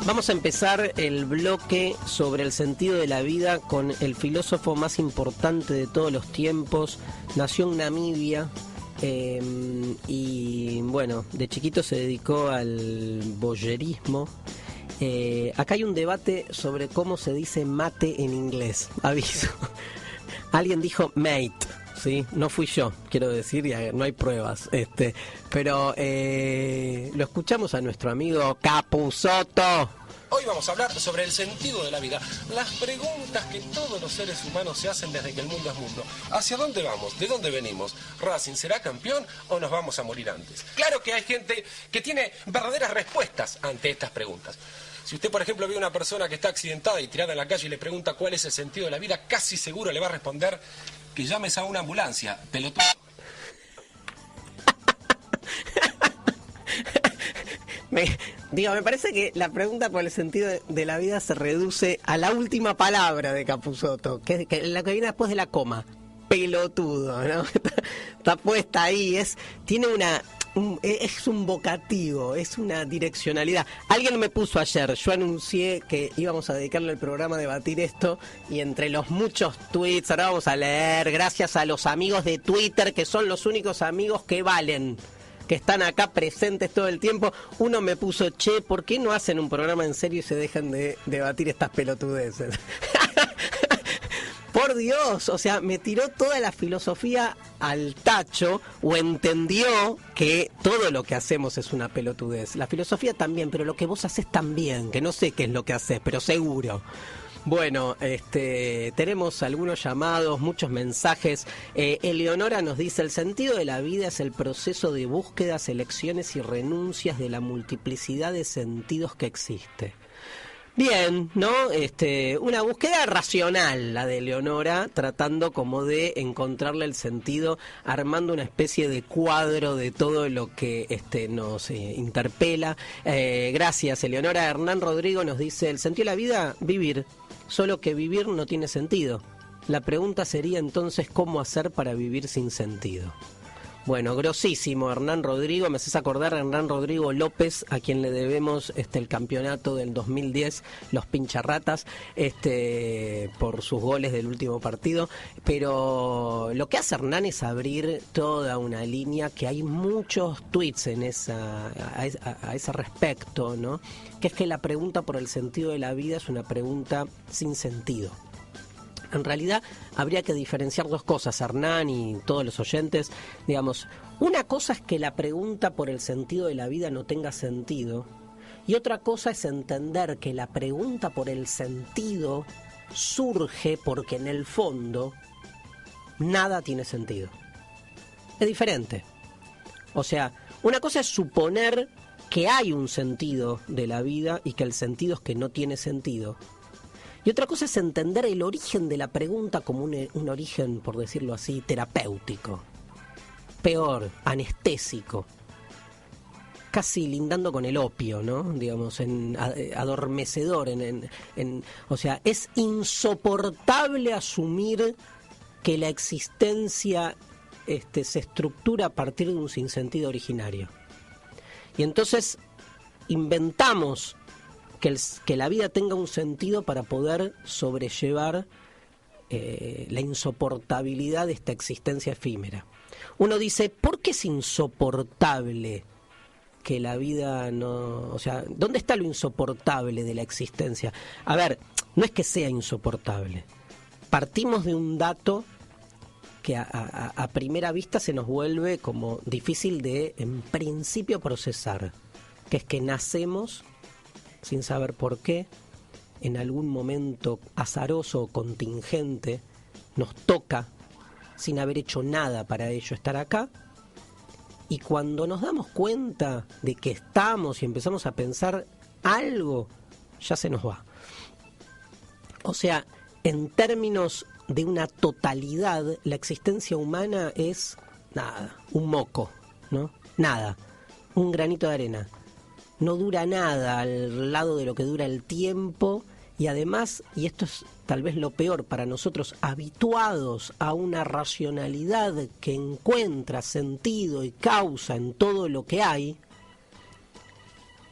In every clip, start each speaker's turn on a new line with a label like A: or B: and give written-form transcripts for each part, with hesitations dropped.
A: Vamos a empezar el bloque sobre el sentido de la vida con el filósofo más importante de todos los tiempos. Nació en Namibia y bueno, de chiquito se dedicó al voyerismo. Acá hay un debate sobre cómo se dice mate en inglés. Aviso. Alguien dijo mate. Sí, no fui yo, quiero decir, no hay pruebas, pero lo escuchamos a nuestro amigo Capusotto.
B: Hoy vamos a hablar sobre el sentido de la vida, las preguntas que todos los seres humanos se hacen desde que el mundo es mundo. ¿Hacia dónde vamos? ¿De dónde venimos? ¿Racing será campeón o nos vamos a morir antes? Claro que hay gente que tiene verdaderas respuestas ante estas preguntas. Si usted, por ejemplo, ve a una persona que está accidentada y tirada en la calle y le pregunta cuál es el sentido de la vida, casi seguro le va a responder que llames a una ambulancia, pelotudo.
A: Me parece que la pregunta por el sentido de la vida se reduce a la última palabra de Capusotto, que la que viene después de la coma. Pelotudo, ¿no? Está puesta ahí, tiene es un vocativo, es una direccionalidad. Alguien me puso ayer, yo anuncié que íbamos a dedicarle el programa a debatir esto, y entre los muchos tweets, ahora vamos a leer, gracias a los amigos de Twitter, que son los únicos amigos que valen, que están acá presentes todo el tiempo. Uno me puso, che, ¿por qué no hacen un programa en serio y se dejan de debatir estas pelotudeces? Por Dios, o sea, me tiró toda la filosofía al tacho, o entendió que todo lo que hacemos es una pelotudez. La filosofía también, pero lo que vos haces también, que no sé qué es lo que haces, pero seguro. Bueno, tenemos algunos llamados, muchos mensajes. Eleonora nos dice: el sentido de la vida es el proceso de búsquedas, elecciones y renuncias de la multiplicidad de sentidos que existe. Bien, ¿no? Una búsqueda racional, la de Eleonora, tratando como de encontrarle el sentido, armando una especie de cuadro de todo lo que nos interpela. Gracias, Eleonora. Hernán Rodrigo nos dice: el sentido de la vida, vivir. Solo que vivir no tiene sentido. La pregunta sería entonces, ¿cómo hacer para vivir sin sentido? Bueno, grosísimo, Hernán Rodrigo. Me haces acordar a Hernán Rodrigo López, a quien le debemos el campeonato del 2010, los pincharratas, por sus goles del último partido. Pero lo que hace Hernán es abrir toda una línea, que hay muchos tweets en a ese respecto, ¿no? Que es que la pregunta por el sentido de la vida es una pregunta sin sentido. En realidad habría que diferenciar dos cosas, Hernán y todos los oyentes. Digamos, una cosa es que la pregunta por el sentido de la vida no tenga sentido, y otra cosa es entender que la pregunta por el sentido surge porque en el fondo nada tiene sentido. Es diferente. O sea, una cosa es suponer que hay un sentido de la vida y que el sentido es que no tiene sentido. Y otra cosa es entender el origen de la pregunta como un origen, por decirlo así, terapéutico. Peor, anestésico. Casi lindando con el opio, ¿no? Digamos, adormecedor. O sea, es insoportable asumir que la existencia se estructura a partir de un sinsentido originario. Y entonces inventamos que la vida tenga un sentido para poder sobrellevar la insoportabilidad de esta existencia efímera. Uno dice, ¿por qué es insoportable que la vida no... O sea, ¿dónde está lo insoportable de la existencia? A ver, no es que sea insoportable. Partimos de un dato que a primera vista se nos vuelve como difícil de, en principio, procesar, que es que nacemos sin saber por qué, en algún momento azaroso o contingente, nos toca, sin haber hecho nada para ello, estar acá, y cuando nos damos cuenta de que estamos y empezamos a pensar algo, ya se nos va. O sea, en términos de una totalidad, la existencia humana es nada, un moco, ¿no? Nada, un granito de arena. No dura nada al lado de lo que dura el tiempo, y además, y esto es tal vez lo peor para nosotros, habituados a una racionalidad que encuentra sentido y causa en todo lo que hay,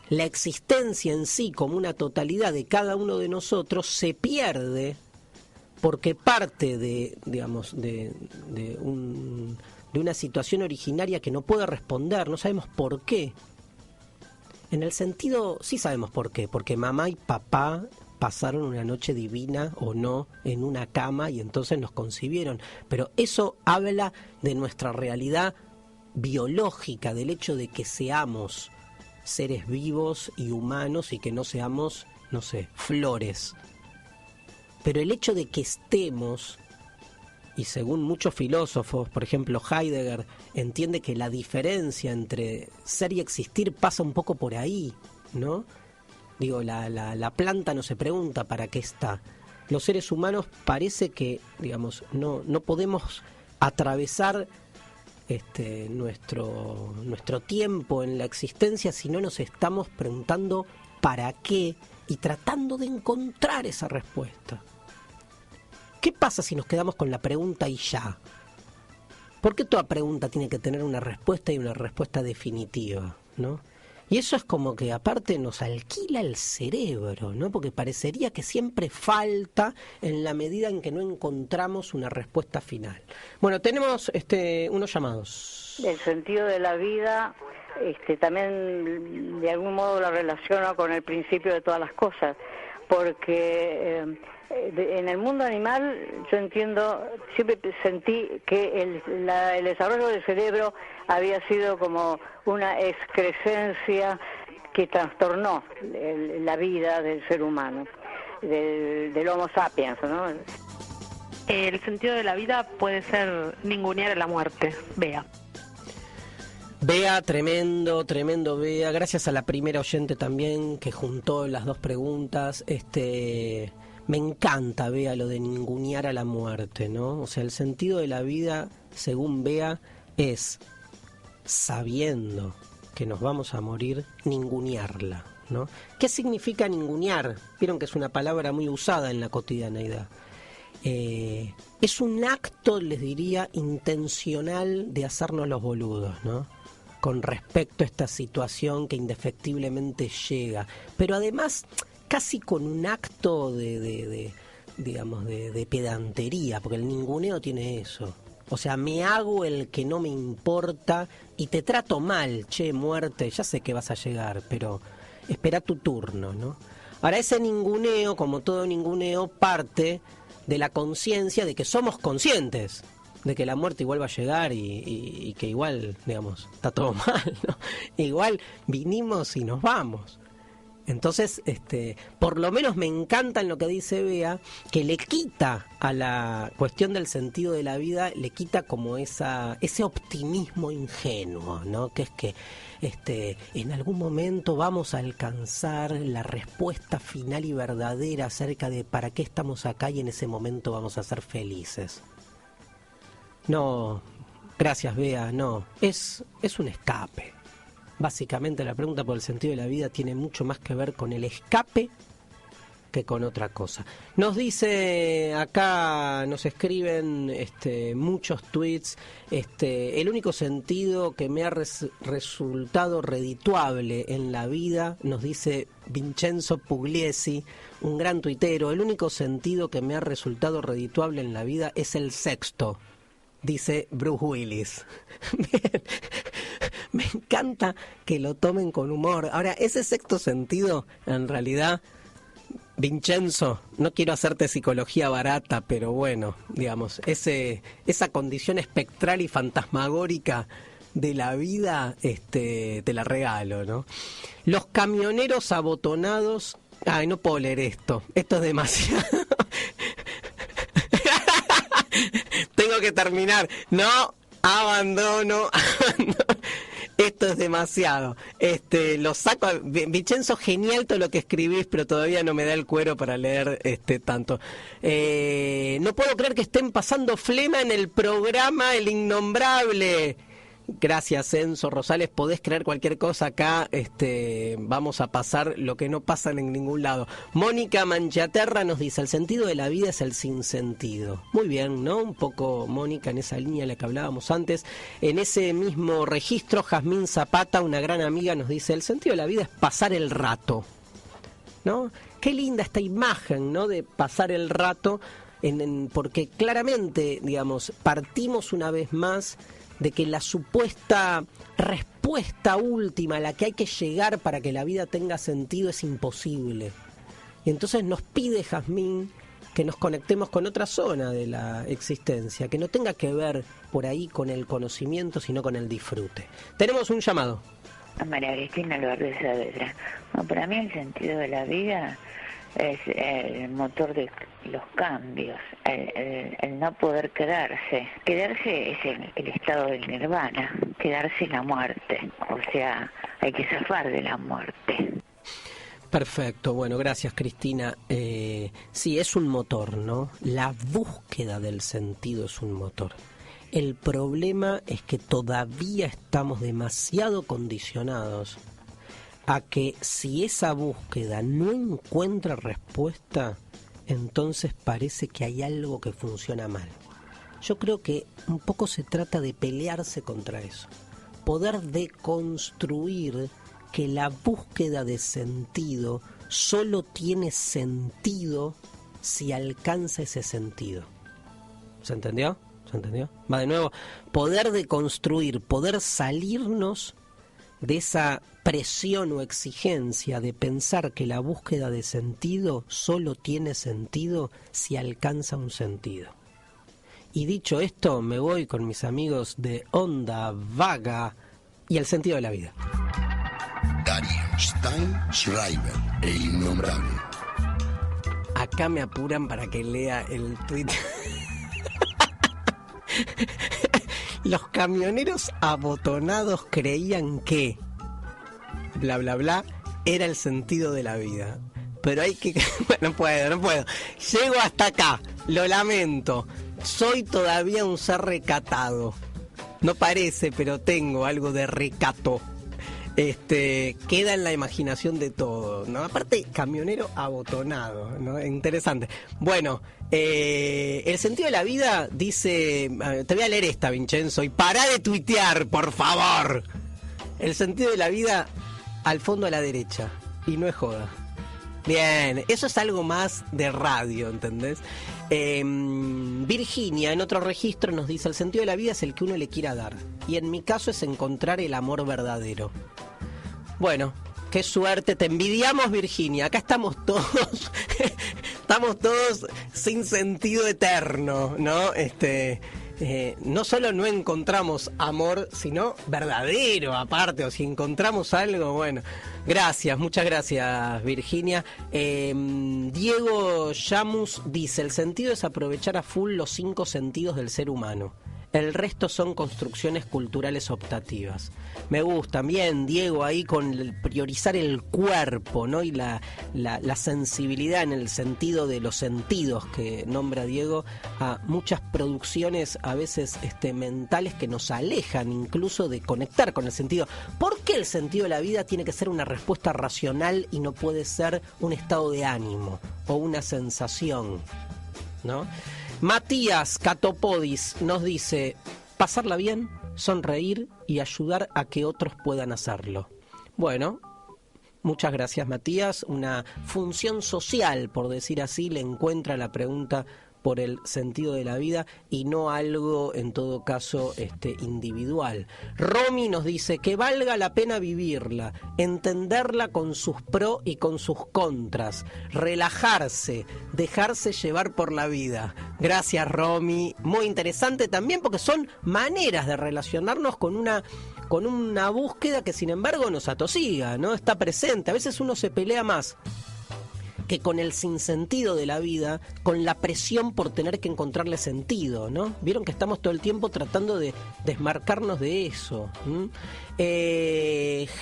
A: la existencia en sí como una totalidad de cada uno de nosotros se pierde porque parte de, digamos, de una situación originaria que no puede responder, no sabemos por qué. En el sentido, sí sabemos por qué, porque mamá y papá pasaron una noche divina o no en una cama y entonces nos concibieron, pero eso habla de nuestra realidad biológica, del hecho de que seamos seres vivos y humanos y que no seamos, no sé, flores. Pero el hecho de que estemos, y según muchos filósofos, por ejemplo Heidegger, entiende que la diferencia entre ser y existir pasa un poco por ahí, ¿no? Digo, la planta no se pregunta para qué está. Los seres humanos parece que, digamos, no podemos atravesar nuestro tiempo en la existencia si no nos estamos preguntando para qué y tratando de encontrar esa respuesta. ¿Qué pasa si nos quedamos con la pregunta y ya? ¿Por qué toda pregunta tiene que tener una respuesta y una respuesta definitiva, ¿no? Y eso es como que aparte nos alquila el cerebro, ¿no? Porque parecería que siempre falta en la medida en que no encontramos una respuesta final. Bueno, tenemos unos llamados.
C: El sentido de la vida también de algún modo lo relaciono con el principio de todas las cosas, porque en el mundo animal yo entiendo, siempre sentí que el desarrollo del cerebro había sido como una excrescencia que trastornó la vida del ser humano, del Homo sapiens, ¿no?
D: El sentido de la vida puede ser ningunear a la muerte. Bea.
A: Bea, tremendo, Bea. Gracias a la primera oyente también que juntó las dos preguntas. Me encanta, Bea, lo de ningunear a la muerte, ¿no? O sea, el sentido de la vida, según Bea, es, sabiendo que nos vamos a morir, ningunearla, ¿no? ¿Qué significa ningunear? Vieron que es una palabra muy usada en la cotidianeidad. Es un acto, les diría, intencional de hacernos los boludos, ¿no? Con respecto a esta situación que indefectiblemente llega. Pero además, casi con un acto de pedantería, porque el ninguneo tiene eso. O sea, me hago el que no me importa y te trato mal, che, muerte, ya sé que vas a llegar, pero espera tu turno, ¿no? Ahora, ese ninguneo, como todo ninguneo, parte de la conciencia de que somos conscientes de que la muerte igual va a llegar y que igual, digamos, está todo mal, ¿no? Igual vinimos y nos vamos. Entonces, por lo menos me encanta en lo que dice Bea, que le quita a la cuestión del sentido de la vida, le quita como ese optimismo ingenuo, ¿no? Que es que en algún momento vamos a alcanzar la respuesta final y verdadera acerca de para qué estamos acá y en ese momento vamos a ser felices. No, gracias Bea, no, es un escape. Básicamente la pregunta por el sentido de la vida tiene mucho más que ver con el escape que con otra cosa. Nos dice acá, nos escriben muchos tweets, el único sentido que me ha resultado redituable en la vida, nos dice Vincenzo Pugliesi, un gran tuitero, el único sentido que me ha resultado redituable en la vida es el sexto, dice Bruce Willis. Bien. Me encanta que lo tomen con humor. Ahora, ese sexto sentido, en realidad, Vincenzo, no quiero hacerte psicología barata, pero bueno, digamos, esa condición espectral y fantasmagórica de la vida, te la regalo, ¿no? Los camioneros abotonados... Ay, no puedo leer esto es demasiado. Tengo que terminar. No, abandono. Esto es demasiado. Lo saco. Vincenzo, genial todo lo que escribís, pero todavía no me da el cuero para leer tanto. No puedo creer que estén pasando Flema en el programa El Innombrable. Gracias, Enzo Rosales. Podés creer cualquier cosa acá. Vamos a pasar lo que no pasa en ningún lado. Mónica Manchaterra nos dice: el sentido de la vida es el sinsentido. Muy bien, ¿no? Un poco, Mónica, en esa línea de la que hablábamos antes. En ese mismo registro, Jazmín Zapata, una gran amiga, nos dice: el sentido de la vida es pasar el rato, ¿no? Qué linda esta imagen, ¿no? De pasar el rato, porque claramente, digamos, partimos una vez más de que la supuesta respuesta última a la que hay que llegar para que la vida tenga sentido es imposible. Y entonces nos pide Jazmín que nos conectemos con otra zona de la existencia, que no tenga que ver por ahí con el conocimiento, sino con el disfrute. Tenemos un llamado.
E: María Cristina Lourdes Saavedra. Bueno, para mí el sentido de la vida es el motor de los cambios, el no poder quedarse. Quedarse es el estado del nirvana, quedarse es la muerte, o sea, hay que zafar de la muerte.
A: Perfecto, bueno, gracias, Cristina. Sí, es un motor, ¿no? La búsqueda del sentido es un motor. El problema es que todavía estamos demasiado condicionados a que si esa búsqueda no encuentra respuesta, entonces parece que hay algo que funciona mal. Yo creo que un poco se trata de pelearse contra eso, poder deconstruir que la búsqueda de sentido solo tiene sentido si alcanza ese sentido. ¿Se entendió? ¿Se entendió? Va de nuevo, poder deconstruir, poder salirnos de esa presión o exigencia de pensar que la búsqueda de sentido solo tiene sentido si alcanza un sentido. Y dicho esto, me voy con mis amigos de Onda Vaga y el sentido de la vida.
F: Darío Steinschreiber, el innombrable.
A: Acá me apuran para que lea el tweet. Los camioneros abotonados creían que bla bla bla era el sentido de la vida. Pero hay que... Bueno, no puedo. Llego hasta acá, lo lamento. Soy todavía un ser recatado. No parece, pero tengo algo de recato. Queda en la imaginación de todo, ¿no? Aparte, camionero abotonado, ¿no? Interesante. Bueno, el sentido de la vida dice... Te voy a leer esta, Vincenzo, y pará de tuitear, por favor. El sentido de la vida al fondo a la derecha, y no es joda. Bien, eso es algo más de radio, ¿entendés? Virginia, en otro registro, nos dice: el sentido de la vida es el que uno le quiera dar. Y en mi caso es encontrar el amor verdadero. Bueno, qué suerte, te envidiamos, Virginia. Acá estamos todos, estamos todos sin sentido eterno, ¿no? No solo no encontramos amor, sino verdadero aparte, o si encontramos algo, bueno, gracias, muchas gracias, Virginia. Diego Llamus dice: el sentido es aprovechar a full los 5 sentidos del ser humano. El resto son construcciones culturales optativas. Me gusta bien, Diego, ahí con el priorizar el cuerpo, ¿no? Y la sensibilidad en el sentido de los sentidos que nombra Diego, a muchas producciones a veces mentales que nos alejan incluso de conectar con el sentido. ¿Por qué el sentido de la vida tiene que ser una respuesta racional y no puede ser un estado de ánimo o una sensación, ¿no? Matías Catopodis nos dice: pasarla bien, sonreír y ayudar a que otros puedan hacerlo. Bueno, muchas gracias, Matías. Una función social, por decir así, le encuentra la pregunta por el sentido de la vida y no algo, en todo caso, individual. Romy nos dice: que valga la pena vivirla, entenderla con sus pros y con sus contras, relajarse, dejarse llevar por la vida. Gracias, Romy. Muy interesante también, porque son maneras de relacionarnos con una búsqueda que, sin embargo, nos atosiga, ¿no? Está presente. A veces uno se pelea más que con el sinsentido de la vida, con la presión por tener que encontrarle sentido, ¿no? Vieron que estamos todo el tiempo tratando de desmarcarnos de eso.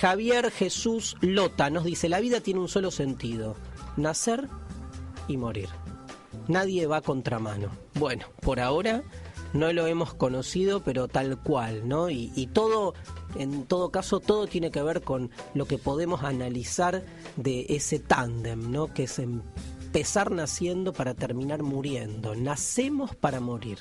A: Javier Jesús Lota nos dice: la vida tiene un solo sentido: nacer y morir. Nadie va a contramano. Bueno, por ahora no lo hemos conocido, pero tal cual, ¿no? Y todo, en todo caso, todo tiene que ver con lo que podemos analizar de ese tándem, ¿no? Que es empezar naciendo para terminar muriendo. Nacemos para morir.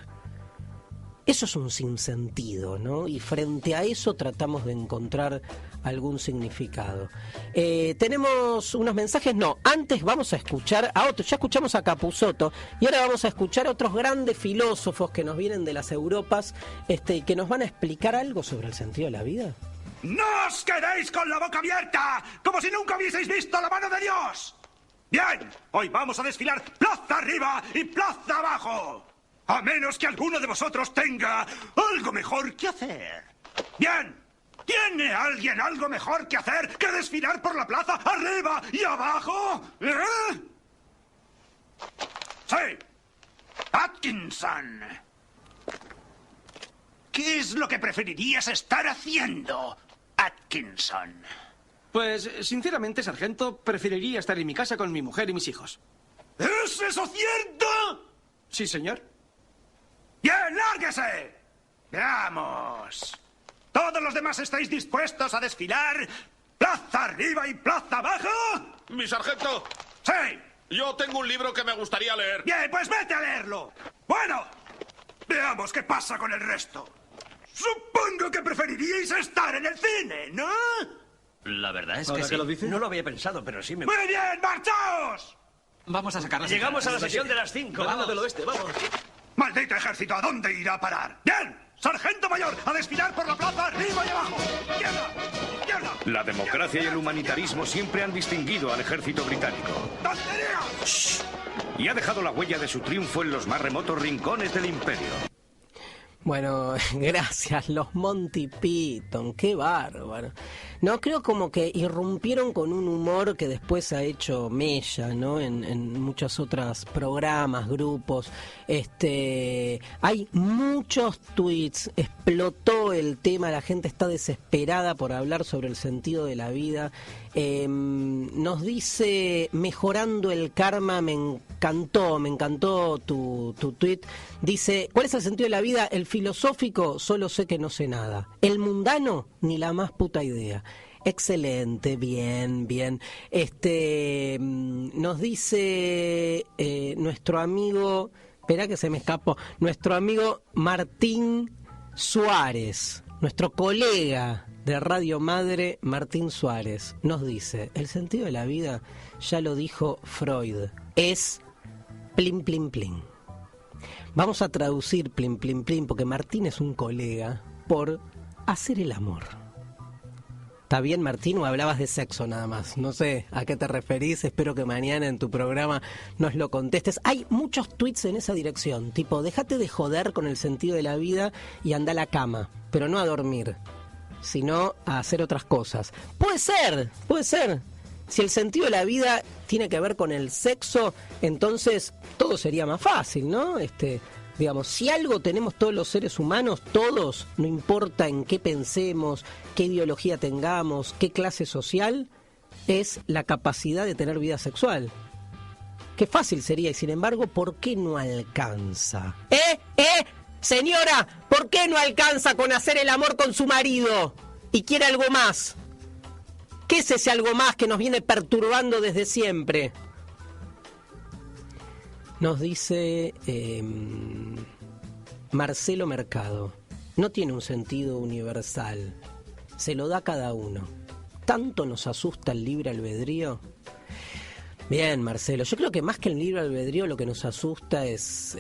A: Eso es un sinsentido, ¿no? Y frente a eso tratamos de encontrar algún significado. Tenemos unos mensajes, no, antes vamos a escuchar a otros, ya escuchamos a Capusotto, y ahora vamos a escuchar a otros grandes filósofos que nos vienen de las Europas, y que nos van a explicar algo sobre el sentido de la vida.
G: ¡No os quedéis con la boca abierta! ¡Como si nunca hubieseis visto la mano de Dios! Bien, hoy vamos a desfilar plaza arriba y plaza abajo. A menos que alguno de vosotros tenga algo mejor que hacer. Bien, ¿tiene alguien algo mejor que hacer que desfilar por la plaza arriba y abajo? Sí, Atkinson. ¿Qué es lo que preferirías estar haciendo, Atkinson?
H: Pues, sinceramente, sargento, preferiría estar en mi casa con mi mujer y mis hijos.
G: ¿Es eso cierto?
H: Sí, señor.
G: ¡Bien, lárguese! Veamos. ¿Todos los demás estáis dispuestos a desfilar plaza arriba y plaza abajo?
I: Mi sargento.
G: Sí.
I: Yo tengo un libro que me gustaría leer.
G: Bien, pues vete a leerlo. Bueno, veamos qué pasa con el resto. Supongo que preferiríais estar en el cine, ¿no?
J: La verdad es
H: ¿Ahora
J: que sí.
H: que lo dice?
J: No lo había pensado, pero sí me...
G: ¡Muy bien, marchaos!
H: Vamos a sacarlas.
J: Llegamos a la sesión de las 5.
H: Vamos del oeste, vamos.
G: ¡Maldito ejército! ¿A dónde irá a parar? ¡Bien! ¡Sargento mayor! ¡A desfilar por la plaza arriba y abajo! ¡Izquierda! ¡Izquierda!
K: La democracia y el humanitarismo siempre han distinguido al ejército británico.
G: ¡Tonterías!
K: Y ha dejado la huella de su triunfo en los más remotos rincones del imperio.
A: Bueno, gracias, los Monty Python, qué bárbaro. No, creo como que irrumpieron con un humor que después ha hecho mella, ¿no? En muchos otros programas, grupos. Hay muchos tweets, explotó el tema, la gente está desesperada por hablar sobre el sentido de la vida. Nos dice, mejorando el karma, me encantó tu tweet. Dice, ¿cuál es el sentido de la vida? El filosófico, solo sé que no sé nada. El mundano, ni la más puta idea. Excelente, bien. Nos dice nuestro amigo, espera que se me escapó, nuestro amigo Martín Suárez, nuestro colega de Radio Madre, Martín Suárez, nos dice, el sentido de la vida, ya lo dijo Freud, es plin, plin, plin. Vamos a traducir plin, plin, plin, porque Martín es un colega, por hacer el amor. ¿Está bien, Martín, o hablabas de sexo nada más? No sé a qué te referís, espero que mañana en tu programa nos lo contestes. Hay muchos tweets en esa dirección, tipo, déjate de joder con el sentido de la vida y anda a la cama, pero no a dormir, sino a hacer otras cosas. Puede ser. Si el sentido de la vida tiene que ver con el sexo, entonces todo sería más fácil, ¿no? Digamos, si algo tenemos todos los seres humanos, todos, no importa en qué pensemos, qué ideología tengamos, qué clase social, es la capacidad de tener vida sexual. Qué fácil sería, y sin embargo, ¿por qué no alcanza? Señora, ¿por qué no alcanza con hacer el amor con su marido? Y quiere algo más. ¿Qué es ese algo más que nos viene perturbando desde siempre? Nos dice Marcelo Mercado, no tiene un sentido universal, se lo da cada uno. ¿Tanto nos asusta el libre albedrío? Bien, Marcelo, yo creo que más que el libre albedrío lo que nos asusta es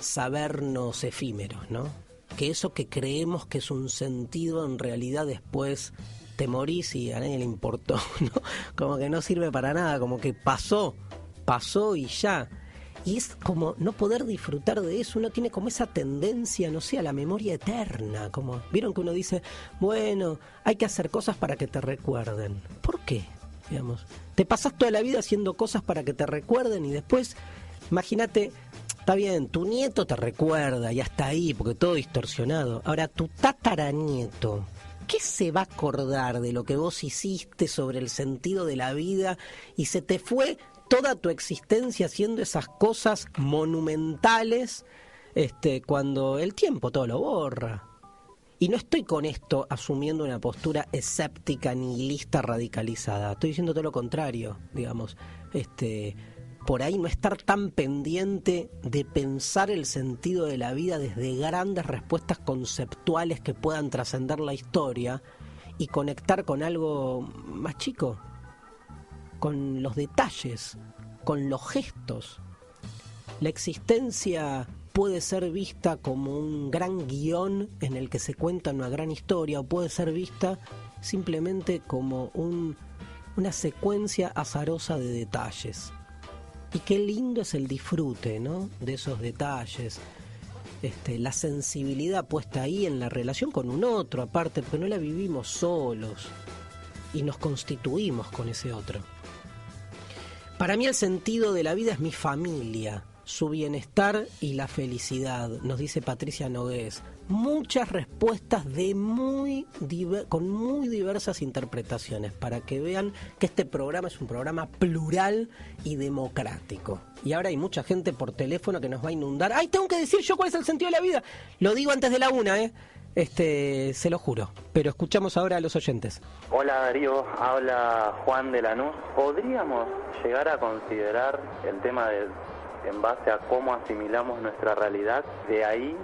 A: sabernos efímeros, ¿no? Que eso que creemos que es un sentido en realidad después te morís y a nadie le importó, ¿no? Como que no sirve para nada, como que pasó y ya. Y es como no poder disfrutar de eso, uno tiene como esa tendencia, no sé, a la memoria eterna, como, vieron que uno dice, bueno, hay que hacer cosas para que te recuerden. ¿Por qué? Digamos, te pasás toda la vida haciendo cosas para que te recuerden y después, imagínate, está bien, tu nieto te recuerda y hasta ahí, porque todo distorsionado. Ahora, tu tataranieto, ¿qué se va a acordar de lo que vos hiciste sobre el sentido de la vida y se te fue toda tu existencia haciendo esas cosas monumentales cuando el tiempo todo lo borra. Y no estoy con esto asumiendo una postura escéptica, nihilista, radicalizada. Estoy diciendo todo lo contrario, digamos. Por ahí no estar tan pendiente de pensar el sentido de la vida desde grandes respuestas conceptuales que puedan trascender la historia y conectar con algo más chico, con los detalles, con los gestos. La existencia puede ser vista como un gran guión en el que se cuenta una gran historia, o puede ser vista simplemente como una secuencia azarosa de detalles. Y qué lindo es el disfrute, ¿no?, de esos detalles, la sensibilidad puesta ahí en la relación con un otro, aparte, porque no la vivimos solos y nos constituimos con ese otro. Para mí el sentido de la vida es mi familia, su bienestar y la felicidad, nos dice Patricia Nogués. Muchas respuestas con muy diversas interpretaciones, para que vean que este programa es un programa plural y democrático. Y ahora hay mucha gente por teléfono que nos va a inundar. ¡Ay, tengo que decir yo cuál es el sentido de la vida! Lo digo antes de la 1, se lo juro. Pero escuchamos ahora a los oyentes.
L: Hola Darío, habla Juan de Lanús. ¿Podríamos llegar a considerar el tema en base a cómo asimilamos nuestra realidad, de ahí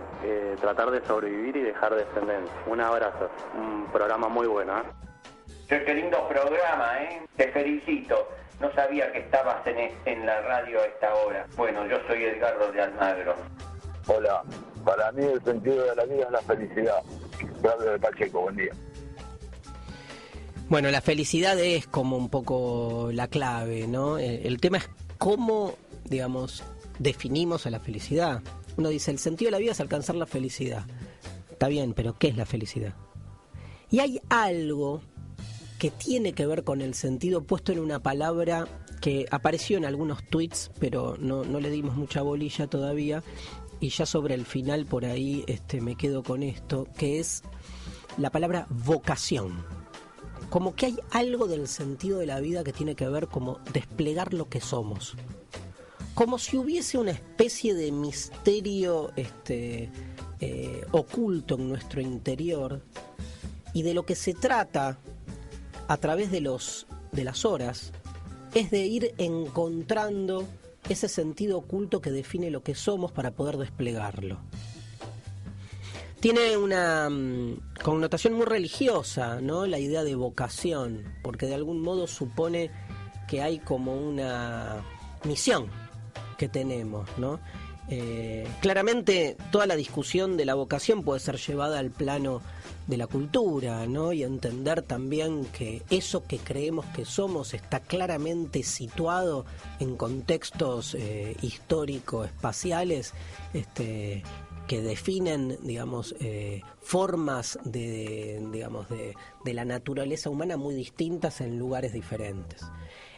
L: tratar de sobrevivir y dejar descendencia? Un abrazo, un programa muy bueno,
M: Qué lindo programa, te felicito. No sabía que estabas en la radio a esta hora. Bueno, yo soy Edgardo de Almagro.
N: Hola, para mí el sentido de la vida es la felicidad. Claudio de Pacheco, buen día.
A: Bueno, la felicidad es como un poco la clave, ¿no? El tema es cómo, digamos, definimos a la felicidad. Uno dice, el sentido de la vida es alcanzar la felicidad. Está bien, pero ¿qué es la felicidad? Y hay algo que tiene que ver con el sentido puesto en una palabra que apareció en algunos tweets, pero no le dimos mucha bolilla todavía, y ya sobre el final por ahí me quedo con esto, que es la palabra vocación. Como que hay algo del sentido de la vida que tiene que ver como desplegar lo que somos. Como si hubiese una especie de misterio oculto en nuestro interior, y de lo que se trata a través de las horas es de ir encontrando ese sentido oculto que define lo que somos para poder desplegarlo. Tiene una connotación muy religiosa, ¿no?, la idea de vocación, porque de algún modo supone que hay como una misión que tenemos, ¿no? Claramente toda la discusión de la vocación puede ser llevada al plano de la cultura, ¿no?, y entender también que eso que creemos que somos está claramente situado en contextos histórico-espaciales que definen, digamos, formas de la naturaleza humana muy distintas en lugares diferentes.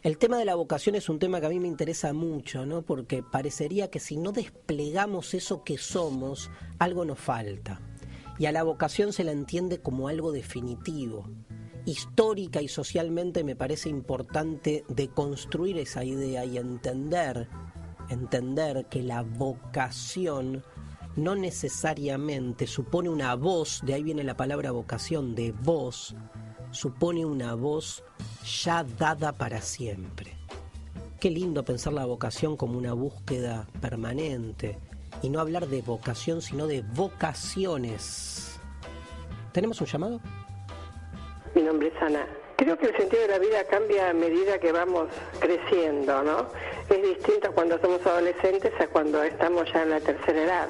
A: El tema de la vocación es un tema que a mí me interesa mucho, ¿no?, porque parecería que si no desplegamos eso que somos, algo nos falta. Y a la vocación se la entiende como algo definitivo. Histórica y socialmente me parece importante deconstruir esa idea y entender que la vocación no necesariamente supone una voz, de ahí viene la palabra vocación, de voz, supone una voz ya dada para siempre. Qué lindo pensar la vocación como una búsqueda permanente y no hablar de vocación sino de vocaciones. ¿Tenemos un llamado?
O: Mi nombre es Ana. Creo que el sentido de la vida cambia a medida que vamos creciendo, ¿no? Es distinto cuando somos adolescentes a cuando estamos ya en la tercera edad.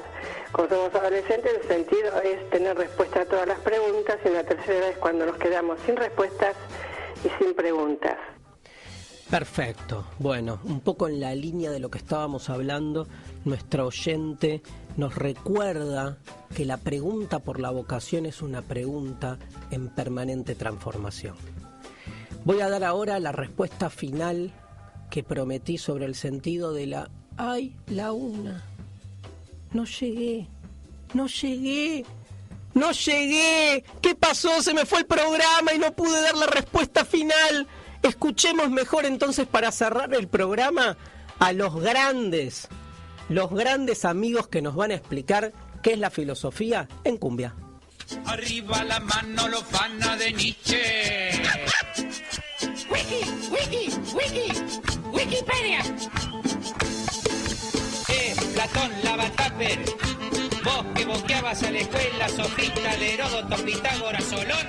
O: Cuando somos adolescentes el sentido es tener respuesta a todas las preguntas, y en la tercera edad es cuando nos quedamos sin respuestas y sin preguntas.
A: Perfecto. Bueno, un poco en la línea de lo que estábamos hablando, nuestra oyente nos recuerda que la pregunta por la vocación es una pregunta en permanente transformación. Voy a dar ahora la respuesta final que prometí sobre el sentido de la... ¡Ay, la una! No llegué. ¿Qué pasó? Se me fue el programa y no pude dar la respuesta final. Escuchemos mejor entonces, para cerrar el programa, a los grandes los grandes amigos que nos van a explicar qué es la filosofía en cumbia.
P: Arriba la mano, los panas de Nietzsche. Wikipedia. Platón, Lavatáper. Vos que boqueabas a la escuela, sofista de Heródoto, Pitágoras, Solón.